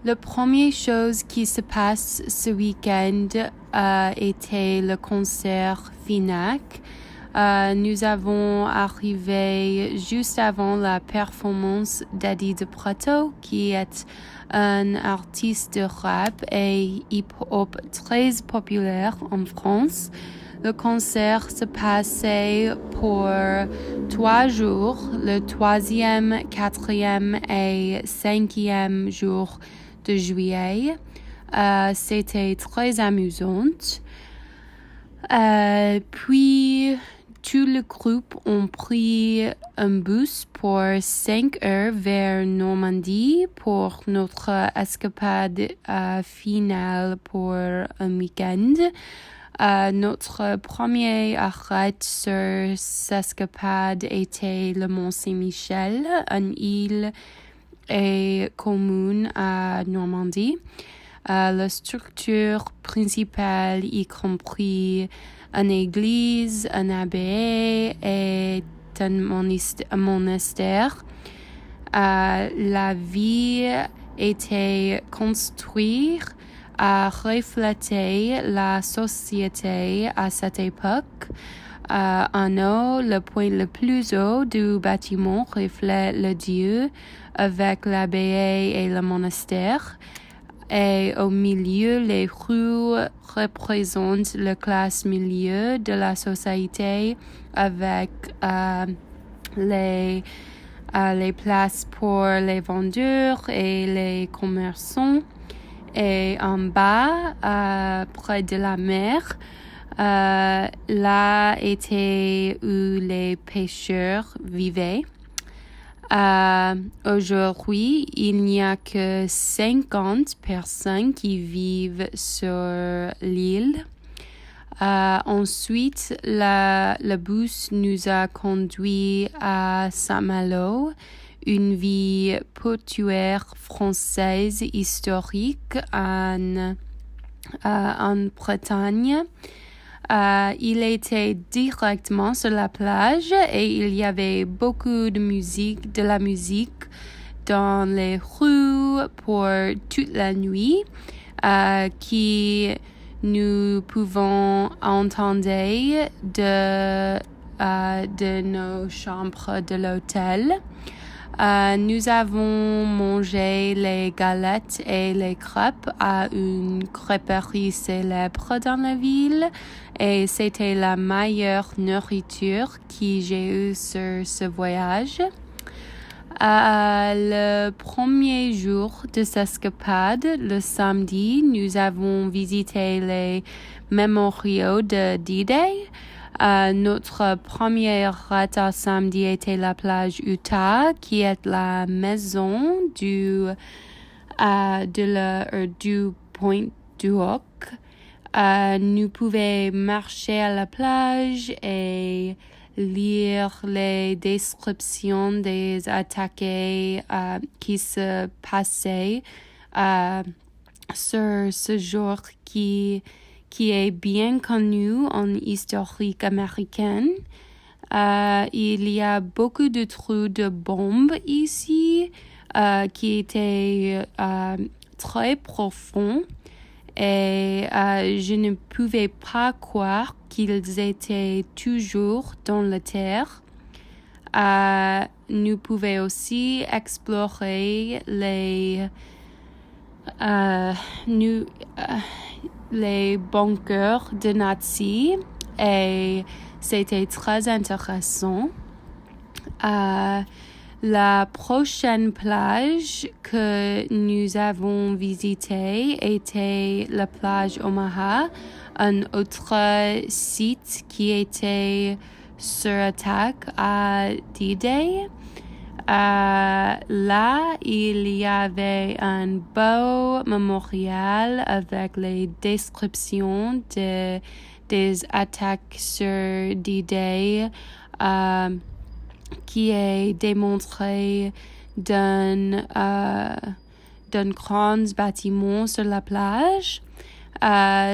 La première chose qui se passe ce week-end était le concert FINAC. Nous avons arrivé juste avant la performance d'Adi de Prato, qui est un artiste de rap et hip-hop très populaire en France. Le concert se passait pour 3 jours, le 3e, 4e et 5e jour de juillet. C'était très amusant. Puis, tout le groupe ont pris un bus pour 5 heures vers Normandie pour notre escapade finale pour un week-end. Notre premier arrêt sur cette escapade était le Mont Saint-Michel, une île et commune à Normandie. La structure principale, y compris une église, une abbaye et un monastère. La ville était construite à refléter la société à cette époque. En haut, le point le plus haut du bâtiment reflète le Dieu avec l'abbaye et le monastère. Et au milieu, les rues représentent la classe milieu de la société avec les places pour les vendeurs et les commerçants. Et en bas, près de la mer, là était où les pêcheurs vivaient. Aujourd'hui, il n'y a que 50 personnes qui vivent sur l'île. Ensuite, le bus nous a conduits à Saint-Malo, une ville portuaire française historique en Bretagne. Il était directement sur la plage et il y avait beaucoup de la musique dans les rues pour toute la nuit, qui nous pouvons entendre de nos chambres de l'hôtel. Nous avons mangé les galettes et les crêpes à une crêperie célèbre dans la ville et c'était la meilleure nourriture que j'ai eue sur ce voyage. Le premier jour de cette escapade, le samedi, nous avons visité les mémoriaux de D-Day. Notre première rate à samedi était la plage Utah, qui est la maison du Point du Hoc. Nous pouvions marcher à la plage et lire les descriptions des attaques qui se passaient sur ce jour qui est bien connu en historique américaine. Il y a beaucoup de trous de bombes ici qui étaient très profonds et je ne pouvais pas croire qu'ils étaient toujours dans la terre. Nous pouvions aussi explorer les bunkers de nazis et c'était très intéressant. La prochaine plage que nous avons visitée était la plage Omaha, un autre site qui était sur attaque à D-Day. Là, il y avait un beau mémorial avec les descriptions des attaques sur D-Day qui est démontré d'un grand bâtiment sur la plage.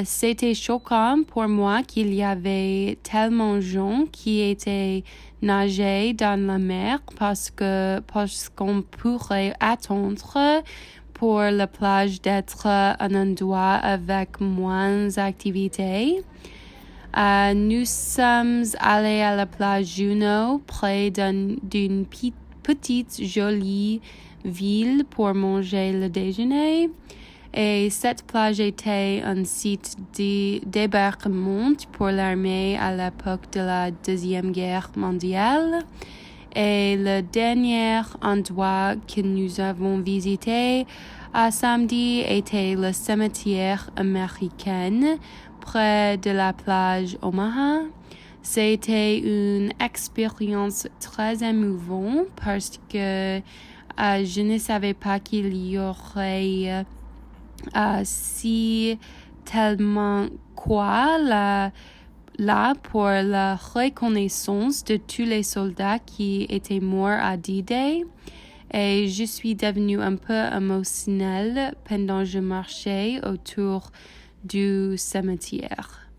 C'était choquant pour moi qu'il y avait tellement de gens qui étaient nagés dans la mer parce qu'on pourrait attendre pour la plage d'être un endroit avec moins d'activités. Nous sommes allés à la plage Juno, près d'une petite jolie ville pour manger le déjeuner. Et cette plage était un site d'hébergement pour l'armée à l'époque de la Deuxième Guerre mondiale. Et le dernier endroit que nous avons visité à samedi était le cimetière américain près de la plage Omaha. C'était une expérience très émouvante parce que je ne savais pas qu'il y aurait si tellement quoi là pour la reconnaissance de tous les soldats qui étaient morts à D-Day. Et je suis devenue un peu émotionnelle pendant que je marchais autour du cimetière.